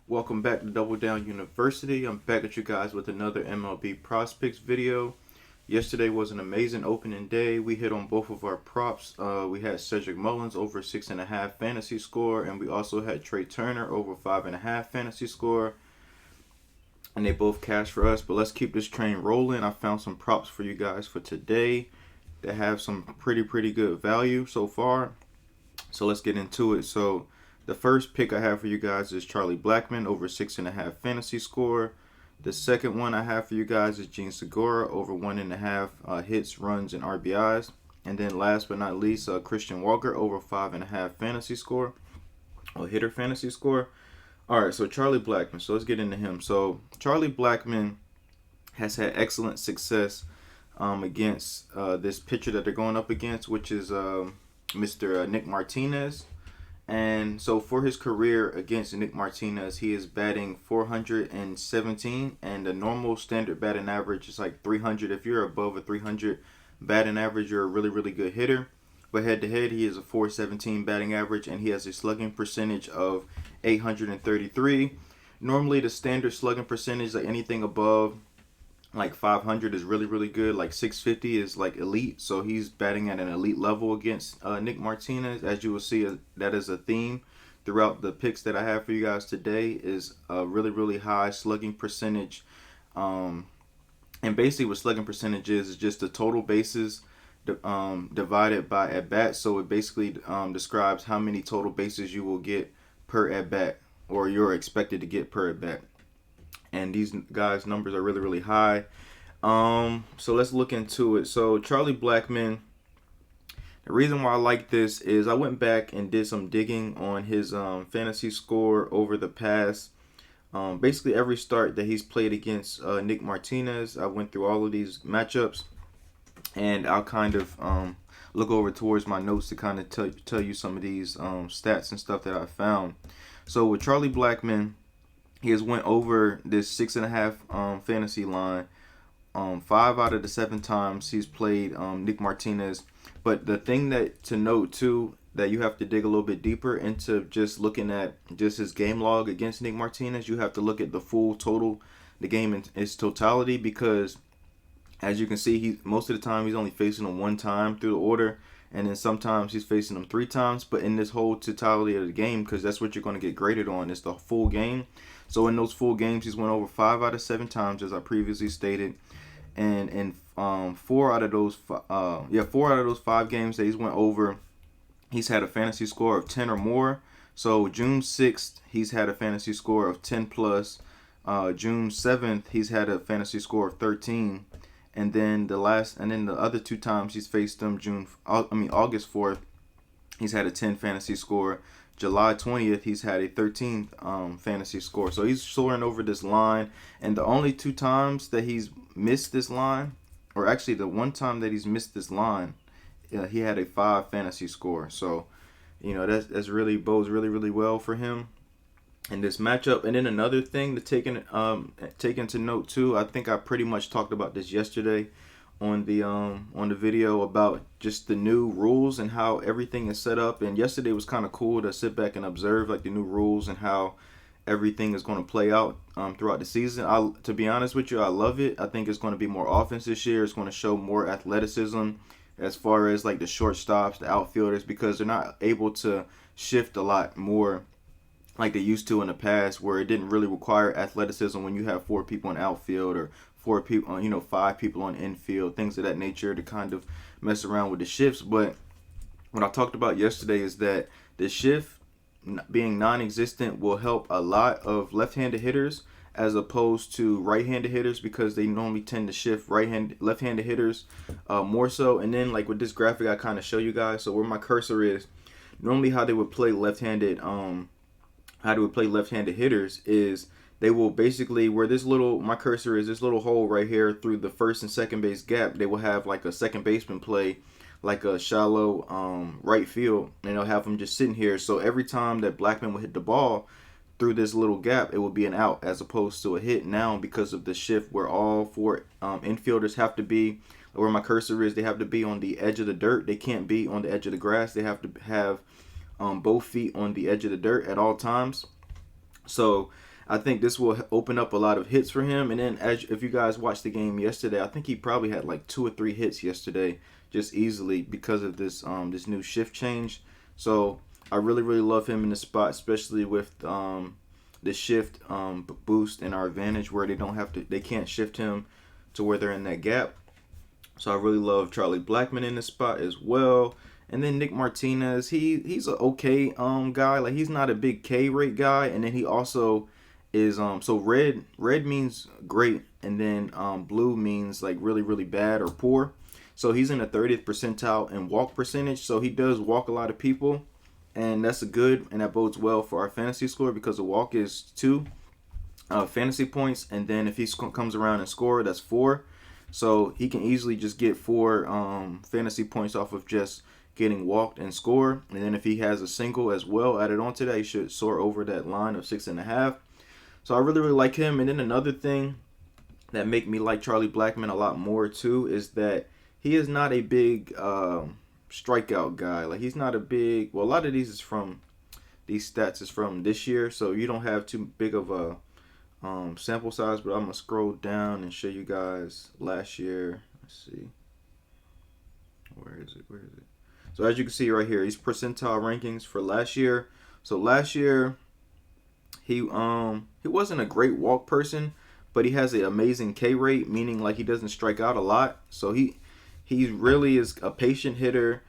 Welcome back to Double Down University. I'm back at you guys with another MLB PrizePicks video. Yesterday was an amazing opening day. We hit on both of our props. We had Cedric Mullins over 6.5 fantasy score, and we also had Trey Turner over 5.5 fantasy score. And they both cashed for us. But let's keep this train rolling. I found some props for you guys for today that have some pretty good value so far. So let's get into it. So the first pick I have for you guys is Charlie Blackmon over 6.5 fantasy score. The second one I have for you guys is Segura over 1.5 hits, runs, and RBIs. And then last but not least, Christian Walker over 5.5 fantasy score, or hitter fantasy score. All right, so Charlie Blackmon. So let's get into him. So Charlie Blackmon has had excellent success against this pitcher that they're going up against, which is Mr. Nick Martinez. And so for his career against Nick Martinez, he is batting 417, and the normal standard batting average is like 300. If you're above a 300 batting average, you're a really good hitter. But head to head, he is a 417 batting average, and he has a slugging percentage of 833. Normally, the standard slugging percentage, like anything above like 500 is really good. Like 650 is like elite, so he's batting at an elite level against Nick Martinez. As you will see, that is a theme throughout the picks that I have for you guys today, is a really high slugging percentage. And basically what slugging percentage is just the total bases divided by at bat. So it basically describes how many total bases you will get per at bat, or you're expected to get per at bat. And these guys' numbers are really high. So let's look into it. So Charlie Blackmon, the reason why I like this is I went back and did some digging on his fantasy score over the past, basically every start that he's played against Nick Martinez. I went through all of these matchups, and I'll kind of look over towards my notes to kind of tell you some of these stats and stuff that I found. So with Charlie Blackmon, he has went over this 6.5 fantasy line 5 out of the 7 times he's played Nick Martinez. But the thing that to note too, that you have to dig a little bit deeper into just looking at just his game log against Nick Martinez, you have to look at the full total, the game in its totality, because as you can see, he most of the time he's only facing him one time through the order, and then sometimes he's facing him 3 times. But in this whole totality of the game, because that's what you're going to get graded on, is the full game. So in those full games, he's went over 5 out of 7 times, as I previously stated, and in 4 out of those 5 games that he's went over, he's had a fantasy score of 10 or more. So June 6th, he's had a fantasy score of 10 plus. June 7th, he's had a fantasy score of 13. And then the other 2 times he's faced them, August 4th, he's had a 10 fantasy score. July 20th, he's had a 13 fantasy score. So he's soaring over this line. And the only 2 times that he's missed this line, or actually the one time that he's missed this line, he had a 5 fantasy score. So, that's really bodes really well for him in this matchup. And then another thing to take into note too, I think I pretty much talked about this yesterday on the video about just the new rules and how everything is set up. And yesterday was kind of cool to sit back and observe like the new rules and how everything is going to play out throughout the season. To be honest with you, I love it. I think it's going to be more offense this year. It's going to show more athleticism as far as like the shortstops, the outfielders, because they're not able to shift a lot more like they used to in the past, where it didn't really require athleticism when you have 4 people in outfield, or 4 people, 5 people on infield, things of that nature, to kind of mess around with the shifts. But what I talked about yesterday is that the shift being non-existent will help a lot of left-handed hitters as opposed to right-handed hitters, because they normally tend to shift left-handed hitters more so. And then like with this graphic I kind of show you guys, so where my cursor is, normally how they would play left-handed hitters is they will basically, where my cursor is, this little hole right here through the first and second base gap, they will have like a second baseman play like a shallow right field, and they'll have him just sitting here. So every time that Blackmon will hit the ball through this little gap, it will be an out as opposed to a hit. Now, because of the shift where all 4 infielders have to be, where my cursor is, they have to be on the edge of the dirt. They can't be on the edge of the grass. They have to have both feet on the edge of the dirt at all times. So I think this will open up a lot of hits for him. And then, if you guys watched the game yesterday, I think he probably had like 2 or 3 hits yesterday, just easily because of this new shift change. So I really love him in the spot, especially with the shift boost in our advantage, where they can't shift him to where they're in that gap. So I really love Charlie Blackmon in this spot as well. And then Nick Martinez, he's an okay guy. Like, he's not a big K rate guy, and then he also is so red means great, and then blue means like really bad or poor. So he's in the 30th percentile in walk percentage. So he does walk a lot of people, and that's a good, and that bodes well for our fantasy score, because a walk is 2 fantasy points, and then if he comes around and score, that's 4. So he can easily just get 4 fantasy points off of just getting walked and score. And then if he has a single as well added onto that, he should soar over that line of 6.5. So I really like him. And then another thing that make me like Charlie Blackmon a lot more too is that he is not a big strikeout guy. Like, he's not a big. Well, a lot of these stats is from this year, so you don't have too big of a sample size. But I'm gonna scroll down and show you guys last year. Let's see. Where is it? So as you can see right here, these percentile rankings for last year. So last year, he wasn't a great walk person, but he has an amazing K rate, meaning like he doesn't strike out a lot. So he really is a patient hitter.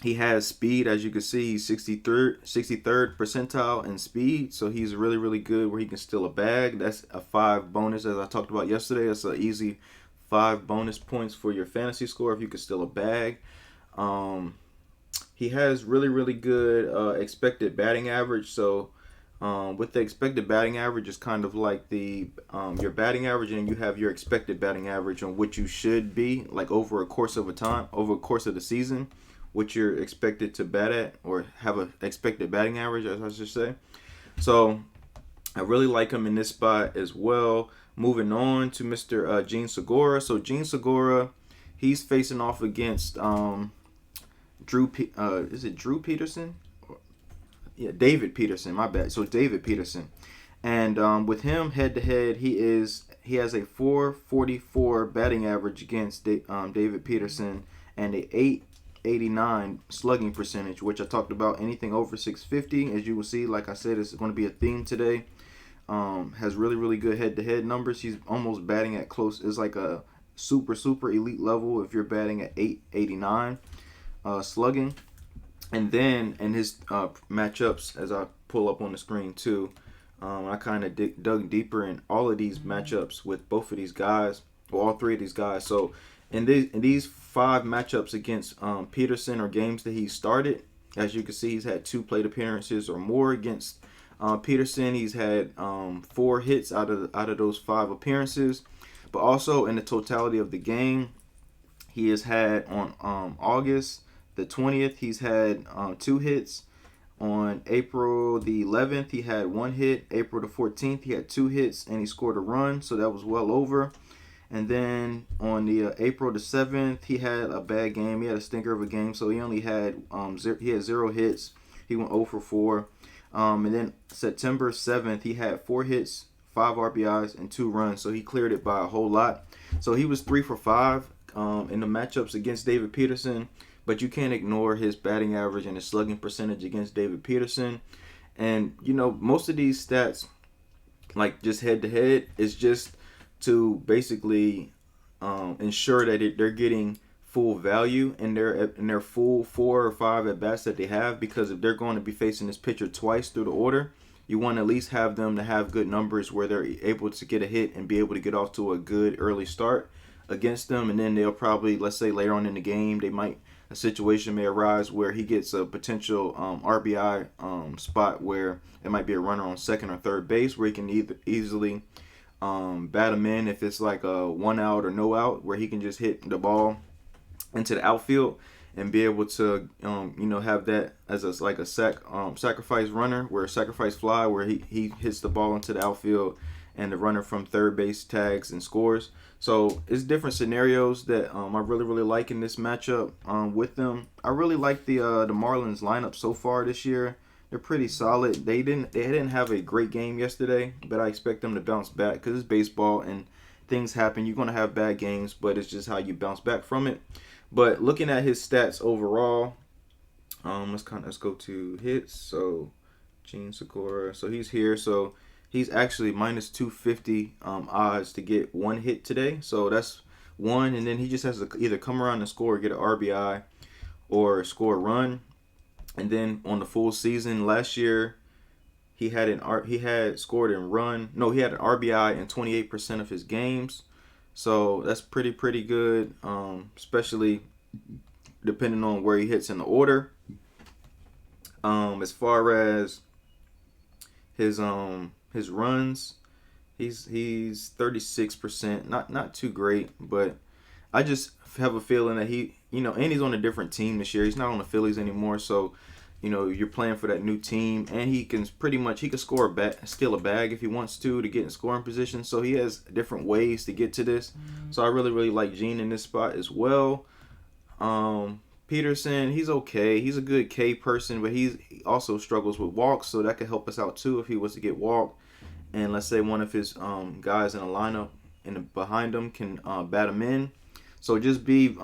He has speed, as you can see. He's 63rd percentile in speed, so he's really good where he can steal a bag. That's a 5 bonus, as I talked about yesterday. That's an easy 5 bonus points for your fantasy score if you can steal a bag. He has really good expected batting average. So with the expected batting average, it's kind of like your batting average, and you have your expected batting average on what you should be, like over a course of the season, what you're expected to bat at, or have an expected batting average, as I should say. So I really like him in this spot as well. Moving on to Mr. Gene Segura. So Gene Segura, he's facing off against is it Drew Peterson? Yeah, David Peterson. My bad. So David Peterson, and with him head to head, he has a 444 batting average against David Peterson, and a 889 slugging percentage, which I talked about. Anything over 650, as you will see, like I said, is going to be a theme today. Has really good head-to-head numbers. He's almost batting at close. It's like a super elite level if you're batting at 889 slugging. And then in his matchups, as I pull up on the screen too, I kind of dug deeper in all of these matchups with both of these guys, or all 3 of these guys. So in these 5 matchups against Peterson, or games that he started, as you can see, he's had 2 plate appearances or more against Peterson. He's had 4 hits out of those 5 appearances. But also in the totality of the game, he has had on August the 20th, he's had 2 hits. On April the 11th, he had 1 hit. April the 14th, he had 2 hits, and he scored a run, so that was well over. And then on the April the 7th, he had a bad game. He had a stinker of a game, so he only had 0 hits. He went 0 for 4. And then September 7th, he had 4 hits, 5 RBIs, and 2 runs, so he cleared it by a whole lot. So he was 3 for 5 in the matchups against David Peterson. But you can't ignore his batting average and his slugging percentage against David Peterson. And, most of these stats, like just head-to-head, is just to basically ensure that they're getting full value in their full 4 or 5 at-bats that they have. Because if they're going to be facing this pitcher twice through the order, you want to at least have them to have good numbers where they're able to get a hit and be able to get off to a good early start against them. And then they'll probably, let's say later on in the game, a situation may arise where he gets a potential RBI spot where it might be a runner on second or third base, where he can easily bat him in if it's like a 1 out or no out, where he can just hit the ball into the outfield and be able to have that as a sacrifice runner, where a sacrifice fly, where he hits the ball into the outfield and the runner from third base tags and scores. So it's different scenarios that I really like in this matchup with them. I really like the Marlins lineup so far this year. They're pretty solid. They didn't have a great game yesterday, but I expect them to bounce back because it's baseball and things happen. You're gonna have bad games, but it's just how you bounce back from it. But looking at his stats overall, let's go to hits. So Gene Segura, so he's here. So he's actually minus 250 odds to get one hit today. So that's one, and then he just has to either come around and score, or get an RBI, or score a run. And then on the full season last year, he had scored and run. No, he had an RBI in 28% of his games. So that's pretty good, especially depending on where he hits in the order. As far as his runs, he's 36%. Not too great, but I just have a feeling that and he's on a different team this year. He's not on the Phillies anymore, so you're playing for that new team, and he can score steal a bag if he wants to get in scoring position. So he has different ways to get to this. So I really like Gene in this spot as well. Peterson, he's okay. He's a good K person, but he also struggles with walks, so that could help us out too if he was to get walked. And let's say one of his guys in the lineup behind him can bat him in. So just be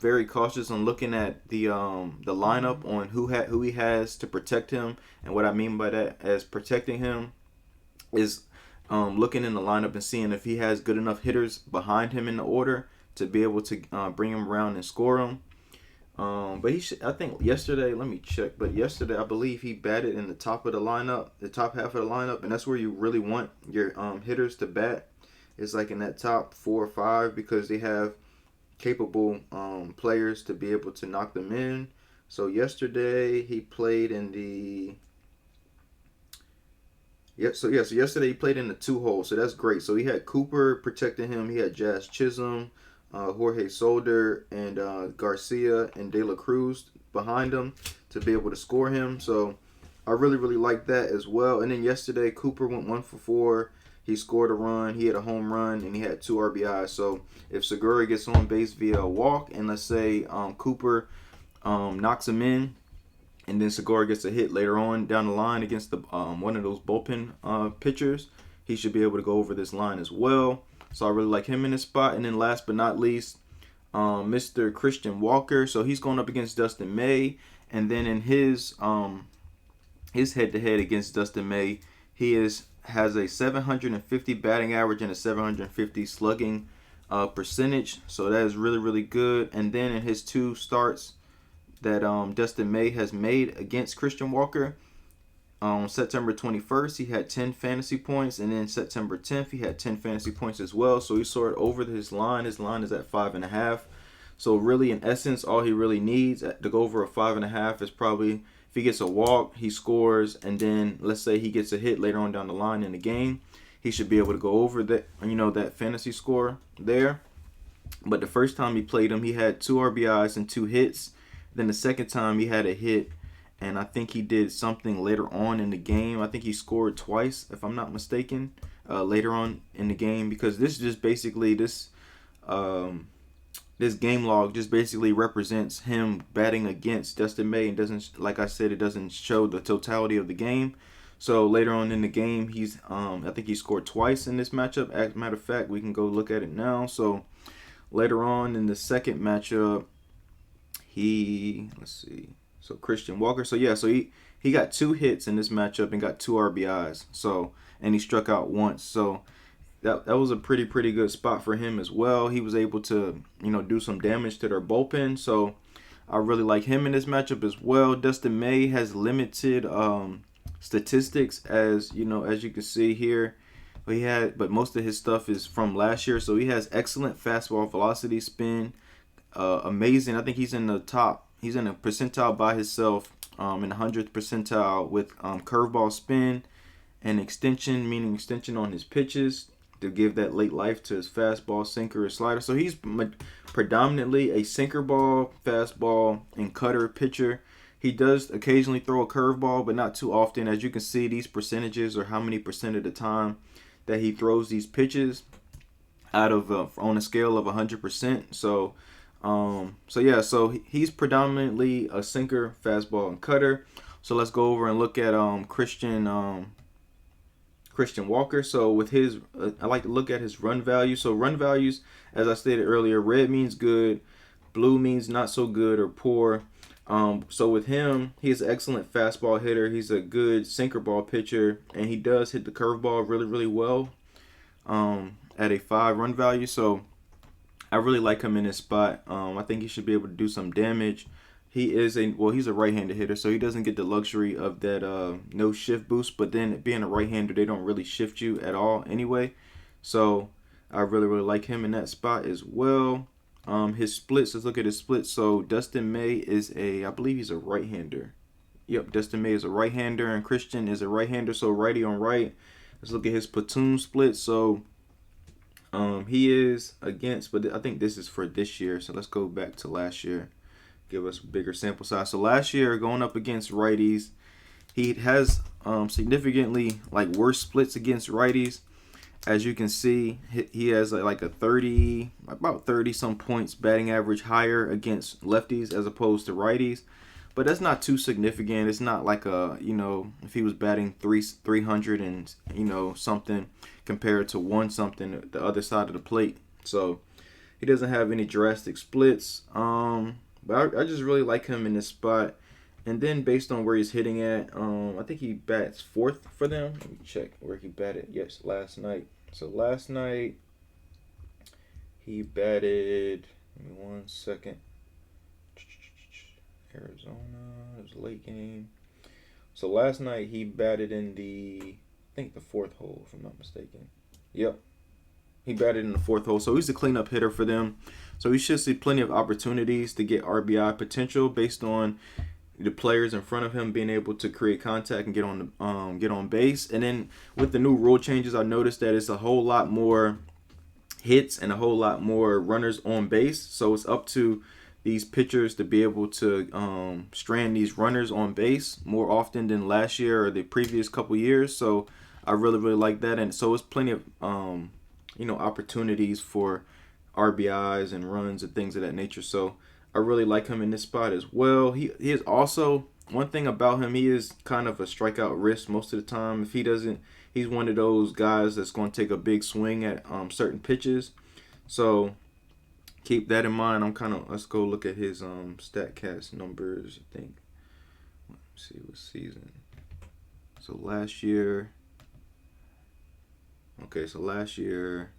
very cautious on looking at the lineup on who he has to protect him. And what I mean by that as protecting him is looking in the lineup and seeing if he has good enough hitters behind him in the order to be able to bring him around and score him. But I think yesterday, let me check. But yesterday, I believe he batted in the top of the lineup, the top half of the lineup, and that's where you really want your hitters to bat. It's like in that top 4 or 5 because they have capable players to be able to knock them in. So yesterday he played in the So yesterday he played in the 2-hole, so that's great. So he had Cooper protecting him. He had Jazz Chisholm, Jorge Solder, and Garcia and De La Cruz behind him to be able to score him. So I really like that as well. And then yesterday Cooper went 1 for 4. He scored a run, he had a home run, and he had 2 RBIs. So if Segura gets on base via a walk, and let's say Cooper knocks him in, and then Segura gets a hit later on down the line against the one of those bullpen pitchers, he should be able to go over this line as well. So I really like him in this spot. And then last but not least, Mr. Christian Walker. So he's going up against Dustin May, and then in his head-to-head against Dustin May, he has a 750 batting average and a 750 slugging percentage. So that is really good. And then in his 2 starts that Dustin May has made against Christian Walker, on September 21st, he had 10 fantasy points, and then September 10th, he had 10 fantasy points as well. So he soared over his line. His line is at 5.5. So really, in essence, all he really needs to go over a 5.5 is probably if he gets a walk, he scores, and then let's say he gets a hit later on down the line in the game, he should be able to go over that fantasy score there. But the first time he played him, he had 2 RBIs and 2 hits. Then the second time he had a hit, and I think he did something later on in the game. I think he scored twice, if I'm not mistaken, later on in the game, because this just basically this game log just basically represents him batting against Dustin May, and doesn't, like I said, it doesn't show the totality of the game. So later on in the game, I think he scored twice in this matchup. As a matter of fact, we can go look at it now. So later on in the second matchup, let's see. So Christian Walker. So yeah, so he got 2 hits in this matchup and got 2 RBIs. So, and he struck out once. So that was a pretty good spot for him as well. He was able to, do some damage to their bullpen. So I really like him in this matchup as well. Dustin May has limited statistics, as you can see here. But most of his stuff is from last year. So he has excellent fastball velocity, spin, amazing. I think he's in the top. He's in a percentile by himself, in the 100th percentile with curveball spin and extension, meaning extension on his pitches to give that late life to his fastball, sinker, or slider. So he's predominantly a sinker ball, fastball, and cutter pitcher. He does occasionally throw a curveball, but not too often. As you can see, these percentages are how many percent of the time that he throws these pitches out of on a scale of 100%. So he's predominantly a sinker, fastball, and cutter. So let's go over and look at Christian Walker. So with his, I like to look at his run value. So run values, as I stated earlier, red means good, blue means not so good or poor. So with him, he's an excellent fastball hitter. He's a good sinker ball pitcher, and he does hit the curveball really, really well at a 5 run value. So I really like him in this spot. I think he should be able to do some damage. He's a right-handed hitter, so he doesn't get the luxury of that no shift boost. But then being a right-hander, they don't really shift you at all anyway. So I really, really like him in that spot as well. His splits, let's look at his splits. So Dustin May is I believe he's a right-hander. Yep, Dustin May is a right-hander, and Christian is a right-hander, so righty on right. Let's look at his platoon split. So he is against, but I think this is for this year. So let's go back to last year, give us a bigger sample size. So last year, going up against righties, he has significantly like worse splits against righties. As you can see, he has like a 30, about 30 some points batting average higher against lefties as opposed to righties. But that's not too significant. It's not like if he was batting 300 and something compared to 1 something the other side of the plate. So he doesn't have any drastic splits. But I just really like him in this spot. And then based on where he's hitting at, I think he bats 4th for them. Let me check where he batted. Yes, last night. So last night he batted, give me 1 second. Arizona, it was a late game. So last night he batted in I think the 4th hole, if I'm not mistaken. Yep. He batted in the 4th hole. So he's a cleanup hitter for them. So he should see plenty of opportunities to get RBI potential based on the players in front of him being able to create contact and get on base. And then with the new rule changes, I noticed that it's a whole lot more hits and a whole lot more runners on base. So it's up to these pitchers to be able to strand these runners on base more often than last year or the previous couple years. So I really, really like that. And so it's plenty of opportunities for RBIs and runs and things of that nature. So I really like him in this spot as well. He is also, one thing about him, he is kind of a strikeout risk most of the time. If he doesn't, he's one of those guys that's going to take a big swing at certain pitches. So keep that in mind. Let's go look at his StatCast numbers. I think, let's see what season. So last year. Okay, so last year,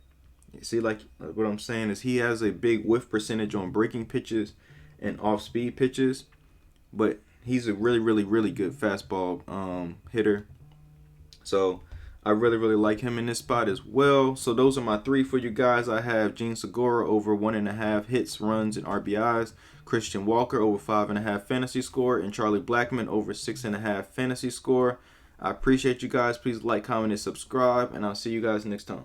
you see, like what I'm saying is he has a big whiff percentage on breaking pitches and off-speed pitches, but he's a really, really, really good fastball hitter. So I really, really like him in this spot as well. So those are my 3 for you guys. I have Gene Segura over 1.5 hits, runs, and RBIs. Christian Walker over 5.5 fantasy score, and Charlie Blackmon over 6.5 fantasy score. I appreciate you guys. Please like, comment, and subscribe, and I'll see you guys next time.